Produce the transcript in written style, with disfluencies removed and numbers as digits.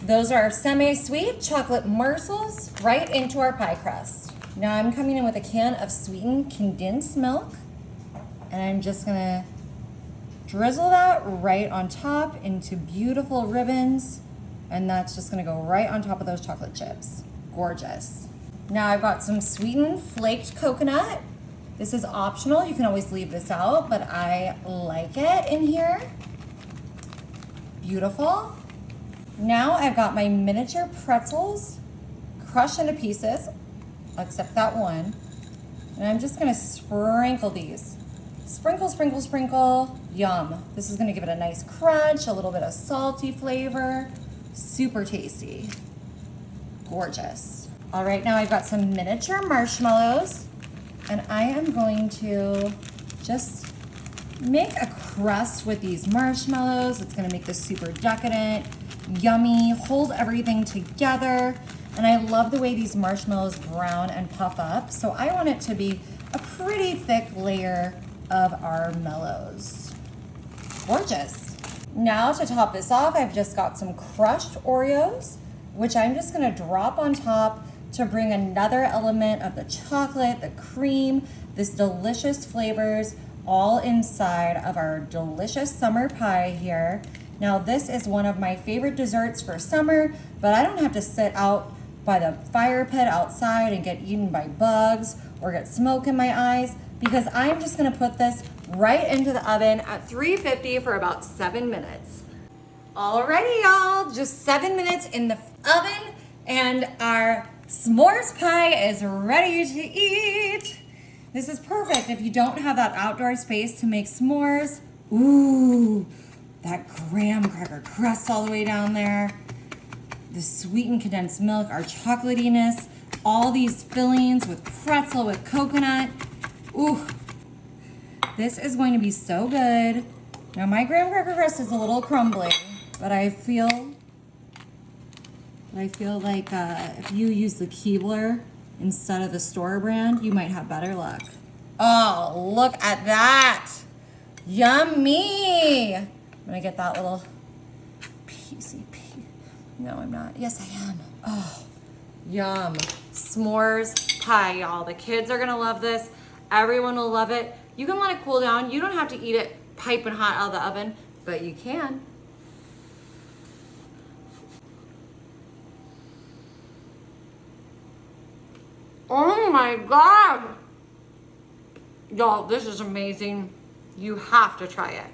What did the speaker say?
Those are semi-sweet chocolate morsels right into our pie crust. Now I'm coming in with a can of sweetened condensed milk, and I'm just gonna drizzle that right on top into beautiful ribbons, and that's just gonna go right on top of those chocolate chips. Gorgeous. Now I've got some sweetened flaked coconut. This is optional, you can always leave this out, but I like it in here. Beautiful. Now I've got my miniature pretzels crushed into pieces, except that one. And I'm just gonna sprinkle these. Sprinkle, sprinkle, sprinkle. Yum. This is gonna give it a nice crunch, a little bit of salty flavor. Super tasty. Gorgeous. All right, now I've got some miniature marshmallows, and I am going to just make a crust with these marshmallows. It's gonna make this super decadent, yummy, hold everything together. And I love the way these marshmallows brown and puff up. So I want it to be a pretty thick layer of our mellows. Gorgeous. Now to top this off, I've just got some crushed Oreos, which I'm just gonna drop on top to bring another element of the chocolate, the cream, this delicious flavors all inside of our delicious summer pie here. Now this is one of my favorite desserts for summer, but I don't have to sit out by the fire pit outside and get eaten by bugs or get smoke in my eyes, because I'm just gonna put this right into the oven at 350 for about 7 minutes. Alrighty y'all, just 7 minutes in the oven and our s'mores pie is ready to eat. This is perfect if you don't have that outdoor space to make s'mores. Ooh, that graham cracker crust all the way down there. The sweetened condensed milk, our chocolatiness, all these fillings with pretzel, with coconut. Ooh, this is going to be so good. Now my graham cracker crust is a little crumbly, but I feel like if you use the Keebler instead of the store brand, you might have better luck. Oh, look at that. Yummy. I'm gonna get that little piecey. No, I'm not. Yes, I am. Oh, yum. S'mores pie, y'all. The kids are gonna love this. Everyone will love it. You can let it cool down. You don't have to eat it piping hot out of the oven, but you can. Oh my God. Y'all, this is amazing. You have to try it.